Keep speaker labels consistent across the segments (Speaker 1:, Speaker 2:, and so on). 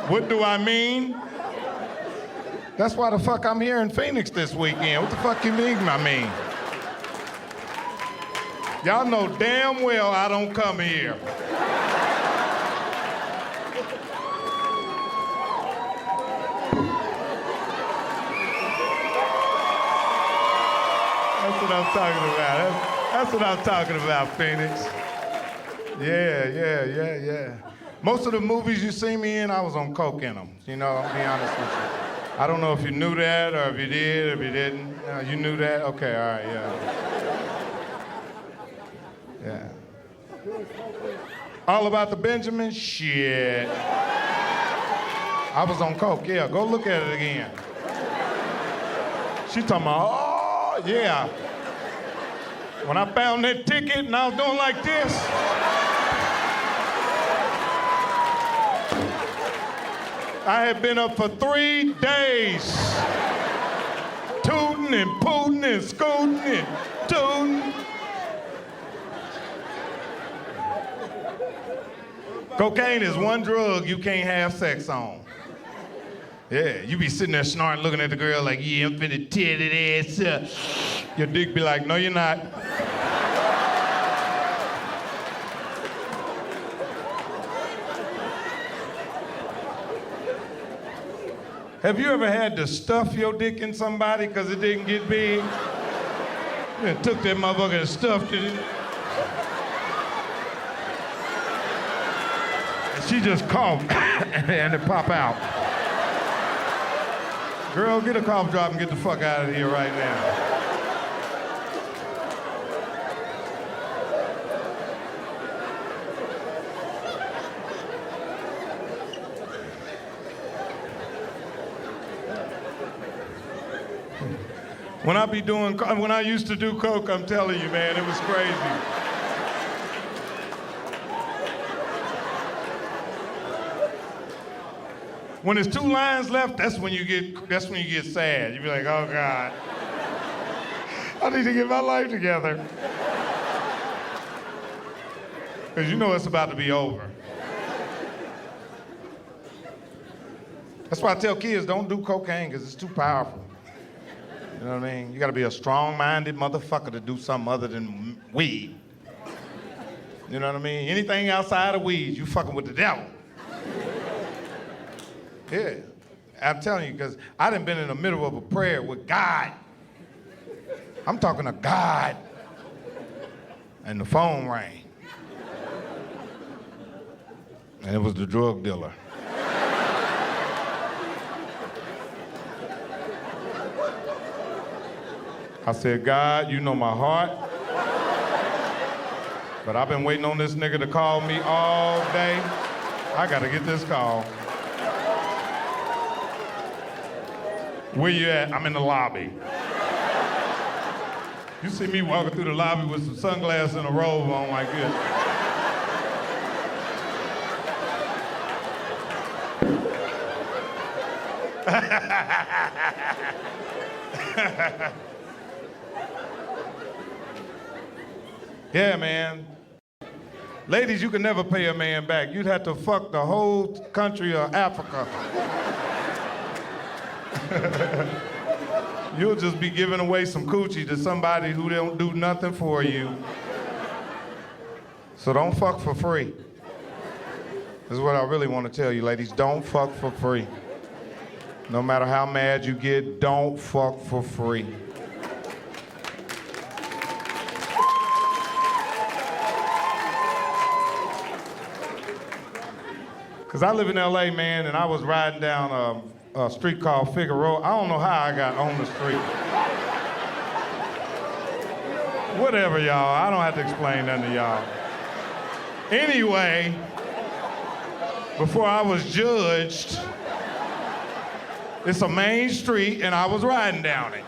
Speaker 1: What do I mean? That's why the fuck I'm here in Phoenix this weekend. What the fuck you mean I mean? Y'all know damn well I don't come here. That's what I'm talking about. That's what I'm talking about, Phoenix. Yeah. Most of the movies you see me in, I was on coke in them. You know, I'll be honest with you. I don't know if you knew that or if you did, or if you didn't. You knew that? Okay, all right, yeah. All About the Benjamin? Shit. I was on coke, yeah. Go look at it again. She talking about, oh, yeah. When I found that ticket and I was doing like this, I had been up for 3 days. Tooting and pooting and scooting and tooting. Cocaine is one drug you can't have sex on. Yeah, you be sitting there snorting, looking at the girl like, yeah, I'm finna tear that ass up. Your dick be like, no, you're not. Have you ever had to stuff your dick in somebody because it didn't get big? You took that motherfucker and stuffed it. And she just coughed and it pop out. Girl, get a cough drop and get the fuck out of here right now. When I used to do coke, I'm telling you, man, it was crazy. When there's 2 lines left, that's when you get sad. You be like, oh God, I need to get my life together. Because you know it's about to be over. That's why I tell kids, don't do cocaine, because it's too powerful. You know what I mean? You gotta be a strong-minded motherfucker to do something other than weed. You know what I mean? Anything outside of weed, you fucking with the devil. Yeah, I'm telling you, because I done been in the middle of a prayer with God. I'm talking to God. And the phone rang. And it was the drug dealer. I said, God, you know my heart, but I've been waiting on this nigga to call me all day. I gotta get this call. Where you at? I'm in the lobby. You see me walking through the lobby with some sunglasses and a robe on like this. Yeah, man. Ladies, you can never pay a man back. You'd have to fuck the whole country of Africa. You'll just be giving away some coochie to somebody who don't do nothing for you. So don't fuck for free. This is what I really want to tell you, ladies. Don't fuck for free. No matter how mad you get, don't fuck for free. Because I live in LA, man, and I was riding down a street called Figueroa. I don't know how I got on the street. Whatever, y'all. I don't have to explain nothing to y'all. Anyway, before I was judged, it's a main street, and I was riding down it.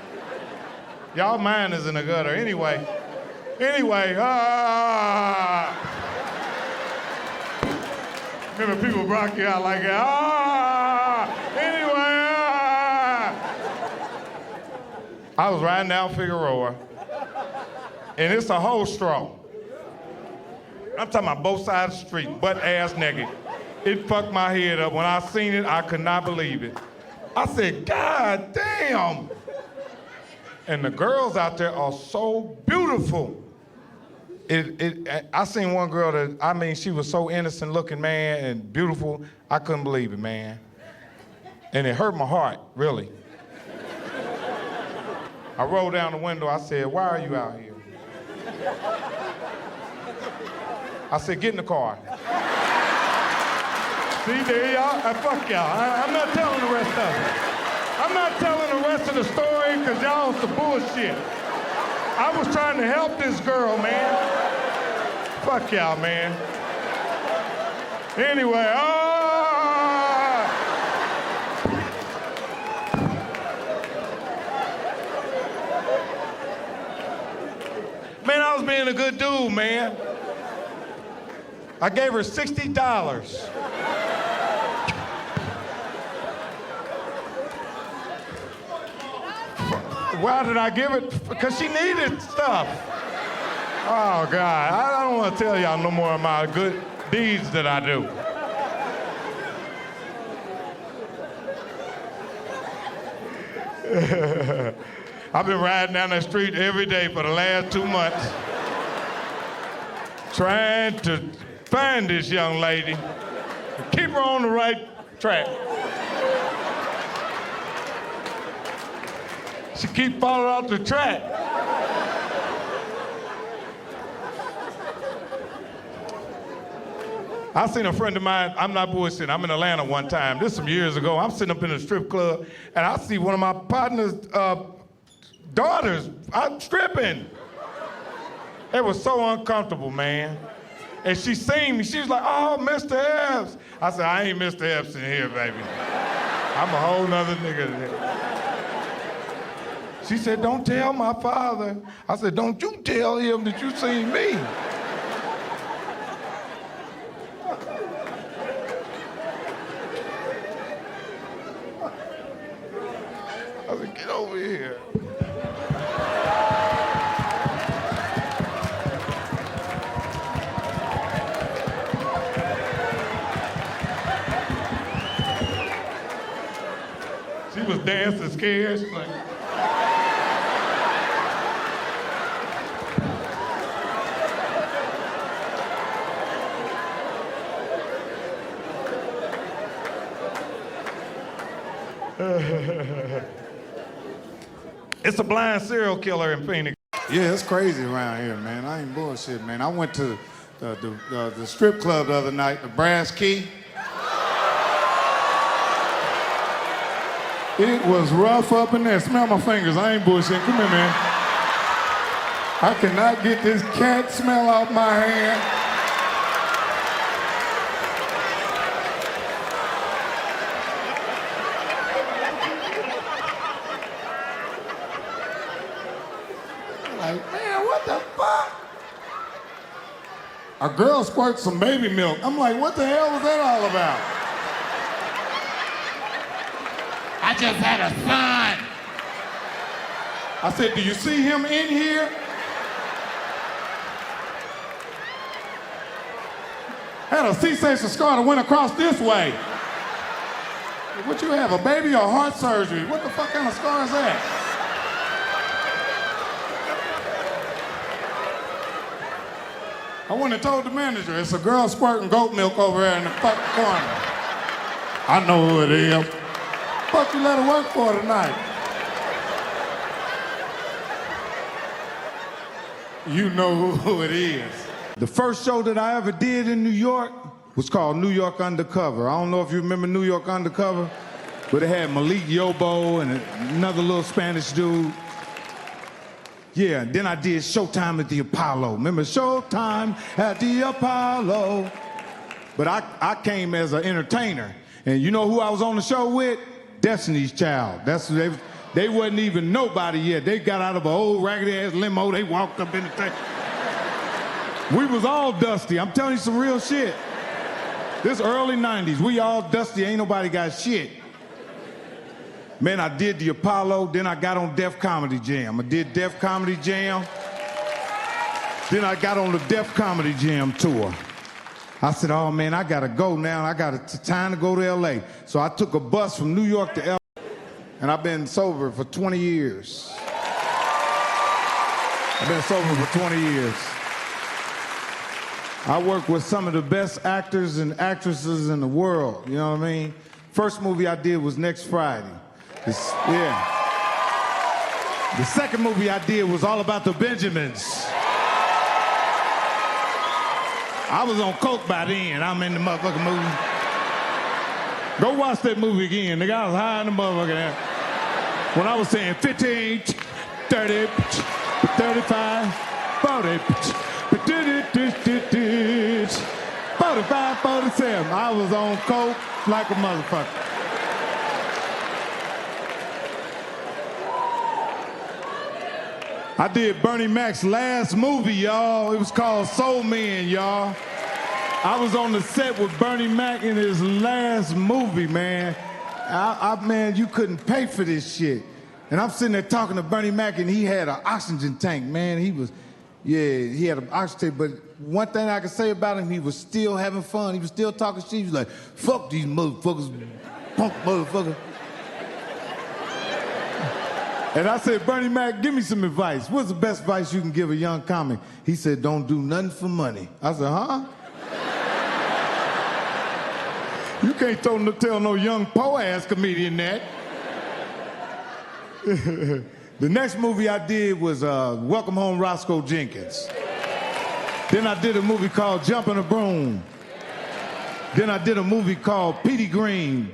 Speaker 1: Y'all mind is in the gutter. Anyway, remember people rock you out like, I was riding down Figueroa, and it's a whole straw. I'm talking about both sides of the street, butt ass naked. It fucked my head up. When I seen it, I could not believe it. I said, God damn. And the girls out there are so beautiful. I seen one girl that, I mean, she was so innocent looking, man, and beautiful. I couldn't believe it, man. And it hurt my heart, really. I rolled down the window. I said, why are you out here? I said, get in the car. See, there y'all. Fuck y'all. I'm not telling the rest of it. I'm not telling the rest of the story because y'all on some bullshit. I was trying to help this girl, man. Fuck y'all, man. Anyway, man, I was being a good dude, man. I gave her $60. Why did I give it? Because she needed stuff. Oh, God. I don't want to tell y'all no more of my good deeds that I do. I've been riding down that street every day for the last 2 months, trying to find this young lady and keep her on the right track. She keep falling off the track. I seen a friend of mine, I'm not bullshitting, I'm in Atlanta one time, this some years ago, I'm sitting up in a strip club, and I see one of my partner's daughters out stripping. It was so uncomfortable, man. And she seen me, she was like, oh, Mr. Epps. I said, I ain't Mr. Epps in here, baby. I'm a whole nother nigga today. She said, don't tell my father. I said, don't you tell him that you seen me. I said, get over here. She was dancing scared. She's like, it's a blind serial killer in Phoenix.
Speaker 2: Yeah, it's crazy around here, man. I ain't bullshit, man. I went to the strip club the other night, the Brass Key. It was rough up in there. Smell my fingers. I ain't bullshitting. Come here, man. I cannot get this cat smell off my hand. Like, man, what the fuck? A girl squirts some baby milk. I'm like, what the hell was that all about?
Speaker 3: I just had a son.
Speaker 2: I said, do you see him in here? Had a C-section scar that went across this way. What you have, a baby or heart surgery? What the fuck kind of scar is that? I went and told the manager, it's a girl squirting goat milk over there in the fucking corner. I know who it is. Fuck you let her work for tonight? You know who it is. The first show that I ever did in New York was called New York Undercover. I don't know if you remember New York Undercover, but it had Malik Yobo and another little Spanish dude. Yeah, and then I did Showtime at the Apollo. Remember Showtime at the Apollo? But I came as an entertainer. And you know who I was on the show with? Destiny's Child. They wasn't even nobody yet. They got out of an old raggedy-ass limo. They walked up in the thing. We was all dusty. I'm telling you some real shit. This early 90s, we all dusty. Ain't nobody got shit. Man, I did the Apollo, then I got on Def Comedy Jam. I did Def Comedy Jam. Then I got on the Def Comedy Jam tour. I said, oh man, I gotta go now. I got time to go to LA. So I took a bus from New York to LA, and I've been sober for 20 years. I've been sober for 20 years. I work with some of the best actors and actresses in the world, you know what I mean? First movie I did was Next Friday. Yeah. The second movie I did was all about the Benjamins. I was on coke by then. I'm in the motherfucking movie. Go watch that movie again. Nigga, I was high in the motherfucking. When I was saying 15, 30, 35, 40, 45, 47. I was on coke like a motherfucker. I did Bernie Mac's last movie, y'all. It was called Soul Man, y'all. I was on the set with Bernie Mac in his last movie, man. Man, you couldn't pay for this shit. And I'm sitting there talking to Bernie Mac, and he had an oxygen tank, man. He had an oxygen tank, but one thing I can say about him, he was still having fun. He was still talking shit. He was like, fuck these motherfuckers, punk motherfucker. And I said, Bernie Mac, give me some advice. What's the best advice you can give a young comic? He said, don't do nothing for money. I said, huh? You can't tell no young po-ass comedian that. The next movie I did was Welcome Home, Roscoe Jenkins. Then I did a movie called Jumpin' a Broom. Then I did a movie called Petey Green.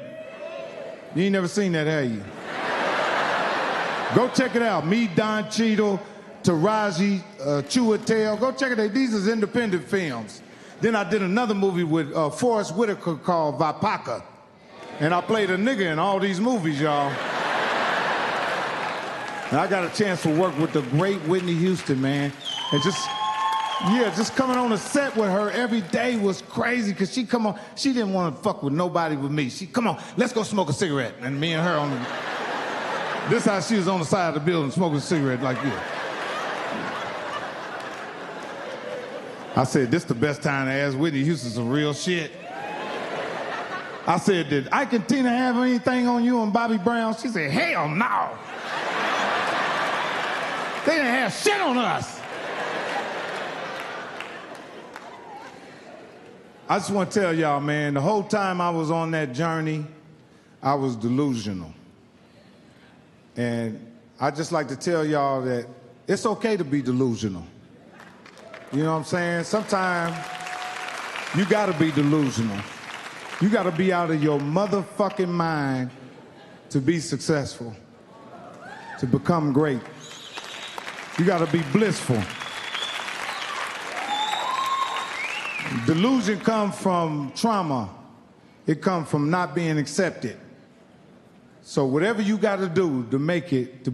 Speaker 2: You ain't never seen that, have you? Go check it out. Me, Don Cheadle, Taraji, Chiwetel. Go check it out. These is independent films. Then I did another movie with Forrest Whitaker called Vipaka. And I played a nigga in all these movies, y'all. And I got a chance to work with the great Whitney Houston, man. And just coming on the set with her every day was crazy, because she didn't want to fuck with nobody with me. Come on, let's go smoke a cigarette. And me and her on the... This how she was on the side of the building smoking a cigarette like this. I said, this the best time to ask Whitney Houston some real shit. I said, did Ike and Tina have anything on you and Bobby Brown? She said, hell no. They didn't have shit on us. I just want to tell y'all, man, the whole time I was on that journey, I was delusional. And I just like to tell y'all that it's okay to be delusional. You know what I'm saying? Sometimes you gotta be delusional. You gotta be out of your motherfucking mind to be successful, to become great. You gotta be blissful. Delusion comes from trauma. It comes from not being accepted. So whatever you got to do to make it, to